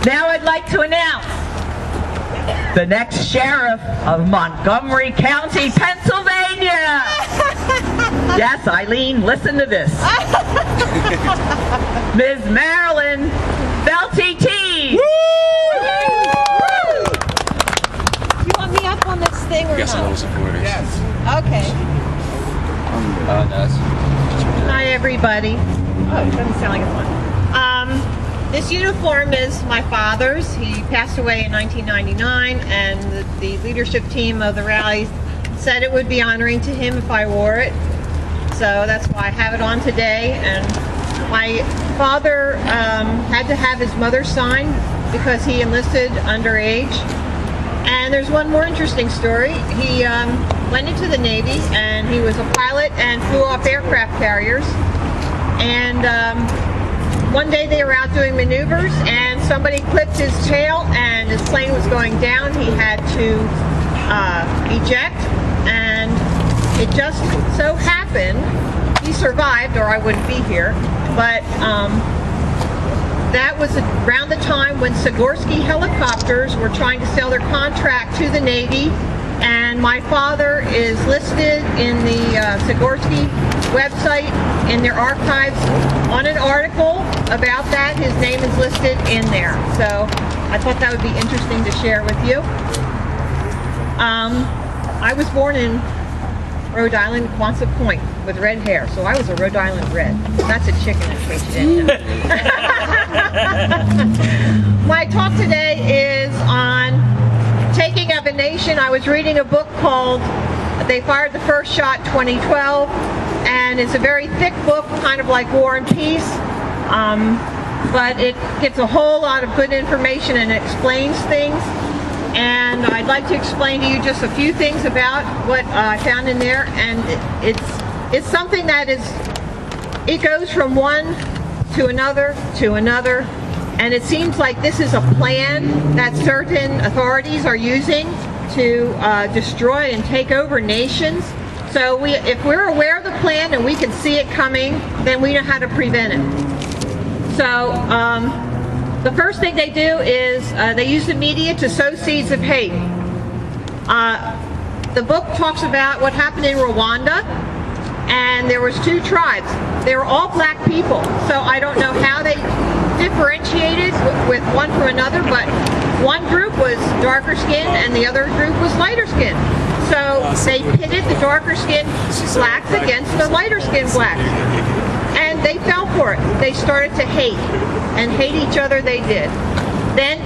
Now I'd like to announce the next sheriff of Montgomery County, Pennsylvania. Yes, Eileen, listen to this. Ms. Marilyn Belty T. You want me up on this thing or Guess a not? little supporters. Yes. Okay. Hi, everybody. Oh, it doesn't sound like it's fun. This uniform is my father's. He passed away in 1999, and the leadership team of the rally said it would be honoring to him if I wore it. So that's why I have it on today. And my father had to have his mother sign because he enlisted underage. And there's one more interesting story. He went into the Navy, and he was a pilot and flew off aircraft carriers. And one day they were out doing maneuvers, and somebody clipped his tail, and his plane was going down. He had to eject, and it just so happened he survived, or I wouldn't be here. But that was around the time when Sikorsky helicopters were trying to sell their contract to the Navy, and my father is listed in the Sikorsky website in their archives on an article about that. His name is listed in there. So I thought that would be interesting to share with you. I was born in Rhode Island, Quonset Point, with red hair, so I was a Rhode Island Red. That's a chicken, in case you didn't know. My talk today is on taking of a nation. I was reading a book called They Fired the First Shot 2012, and it's a very thick book, kind of like War and Peace, but it gets a whole lot of good information and explains things. And I'd like to explain to you just a few things about what I found in there, and it's something that it goes from one to another, and it seems like this is a plan that certain authorities are using to destroy and take over nations. So if we're aware of the plan and we can see it coming, then we know how to prevent it. So the first thing they do is they use the media to sow seeds of hate. The book talks about what happened in Rwanda, and there was two tribes. They were all black people, so I don't know how they differentiated with one from another, but one group was darker skinned and the other group was lighter skinned. So they pitted the darker skinned blacks against the lighter skinned blacks. And they fell for it. They started to hate, and hate each other they did. Then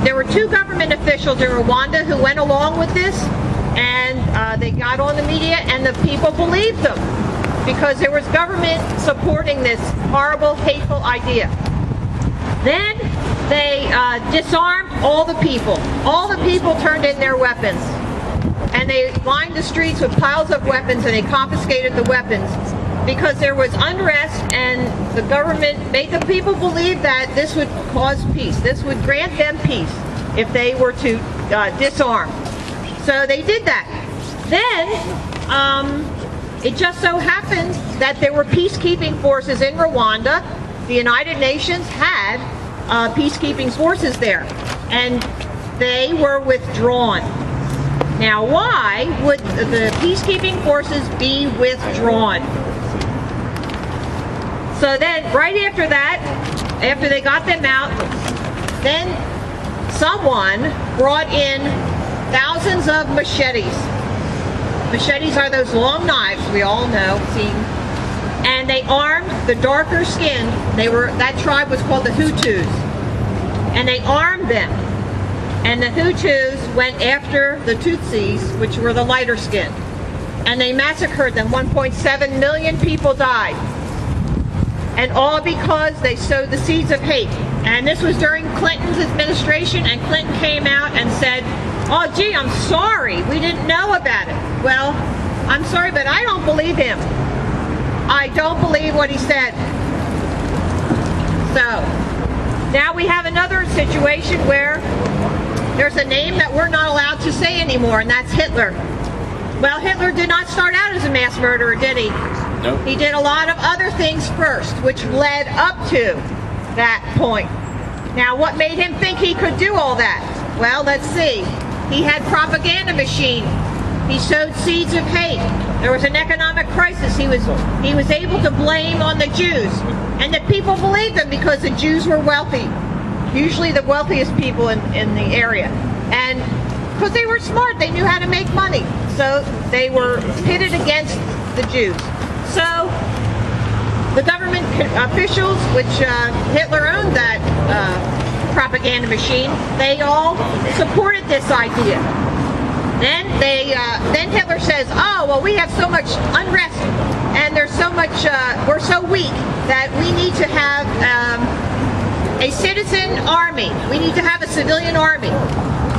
there were two government officials in Rwanda who went along with this, and they got on the media, and the people believed them because there was government supporting this horrible, hateful idea. Then they disarmed all the people. All the people turned in their weapons, and they lined the streets with piles of weapons, and they confiscated the weapons because there was unrest, and the government made the people believe that this would cause peace. This would grant them peace if they were to disarm. So they did that. Then it just so happened that there were peacekeeping forces in Rwanda. The United Nations had peacekeeping forces there, and they were withdrawn. Now, why would the peacekeeping forces be withdrawn? So then, right after that, after they got them out, then someone brought in thousands of machetes. Machetes are those long knives we all know, and they armed the darker skinned. That tribe was called the Hutus, and they armed them. And the Hutus went after the Tutsis, which were the lighter skinned, and they massacred them. 1.7 million people died. And all because they sowed the seeds of hate. And this was during Clinton's administration, and Clinton came out and said, "Oh gee, I'm sorry, we didn't know about it." Well, I'm sorry, but I don't believe him. I don't believe what he said. So, now we have another situation where there's a name that we're not allowed to say anymore, and that's Hitler. Well, Hitler did not start out as a mass murderer, did he? Nope. He did a lot of other things first, which led up to that point. Now, what made him think he could do all that? Well, let's see. He had propaganda machine. He sowed seeds of hate. There was an economic crisis. He was able to blame on the Jews. And the people believed him because the Jews were wealthy. Usually the wealthiest people in the area. And because they were smart, they knew how to make money. So they were pitted against the Jews. So the government officials, which Hitler owned that propaganda machine, they all supported this idea. Then Hitler says, oh, well, we have so much unrest and there's so much, we're so weak that we need to have a citizen army. We need to have a civilian army.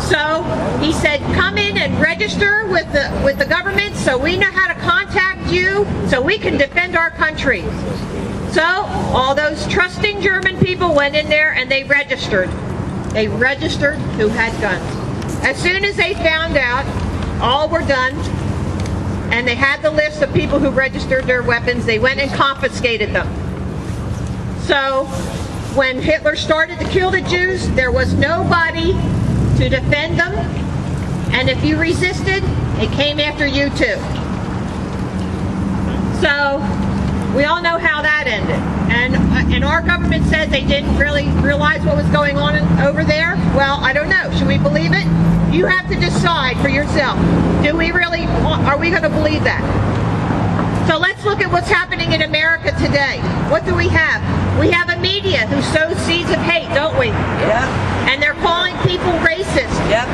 So he said, come in and register with the government so we know how to contact you so we can defend our country. So all those trusting German people went in there and they registered. They registered who had guns. As soon as they found out, all were done, and they had the list of people who registered their weapons, they went and confiscated them. So when Hitler started to kill the Jews, there was nobody to defend them, and if you resisted, it came after you too. So we all know how that ended. And our government said they didn't really realize what was going on over there. Well, I don't know. Should we believe it? You have to decide for yourself. Are we going to believe that? So let's look at what's happening in America today. What do we have? We have a media who sows seeds of hate, don't we? Yeah. And they're calling people racist. Yep.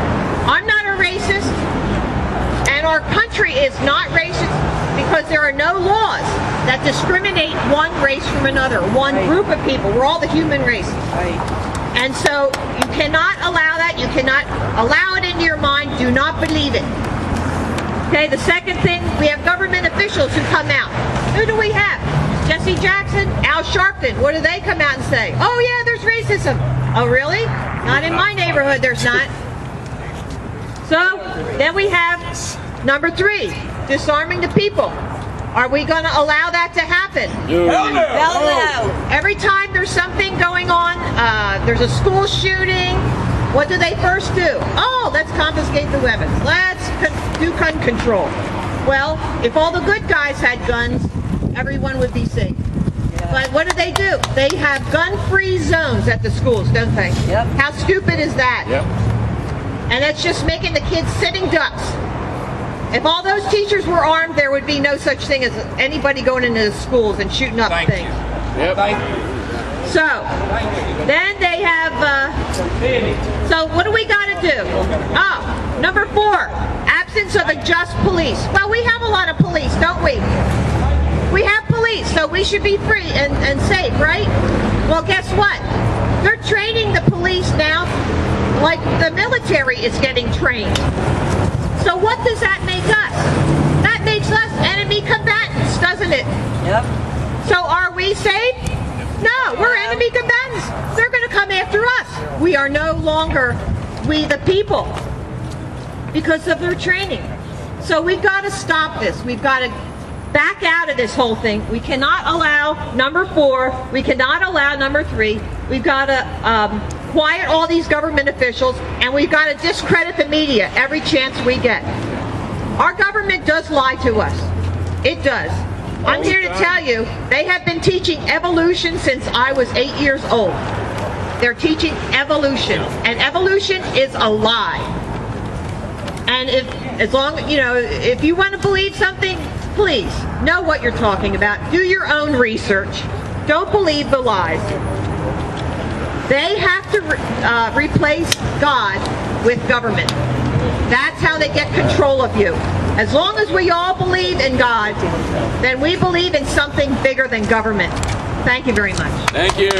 I'm not a racist, and our country is not racist because there are no laws that discriminate one race from another, one group of people. We're all the human race. Right. And so you cannot allow that. You cannot allow it into your mind. Do not believe it. Okay, the second thing, we have government officials who come out. Who do we have? Jesse Jackson, Al Sharpton. What do they come out and say? Oh yeah, there's racism. Oh really? Not in my neighborhood, there's not. So, then we have number 3, disarming the people. Are we going to allow that to happen? Hell no. Hell no. Every time there's something going on, there's a school shooting, what do they first do? Oh, let's confiscate the weapons. Let's do gun control. Well, if all the good guys had guns, everyone would be safe. Yeah. But what do? They have gun-free zones at the schools, don't they? Yep. How stupid is that? Yep. And that's just making the kids sitting ducks. If all those teachers were armed, there would be no such thing as anybody going into the schools and shooting up things. Yep. So, then they have, so what do we got to do? Oh, number 4, absence of a just police. Well, we have a lot of police, don't we? We have police, so we should be free and safe, right? Well, guess what? They're training the police now like the military is getting trained. So what does that make us? That makes us enemy combatants, doesn't it? Yep. So are we safe? No, we're enemy combatants. They're going to come after us. We are no longer we the people because of their training. So we've got to stop this. We've got to back out of this whole thing. We cannot allow number 4. We cannot allow number 3. We've got to quiet all these government officials, and we've got to discredit the media every chance we get. Our government does lie to us. It does. I'm here to tell you, they have been teaching evolution since I was 8 years old. They're teaching evolution, and evolution is a lie. And if you want to believe something, please know what you're talking about. Do your own research. Don't believe the lies. They have to replace God with government. That's how they get control of you. As long as we all believe in God, then we believe in something bigger than government. Thank you very much. Thank you.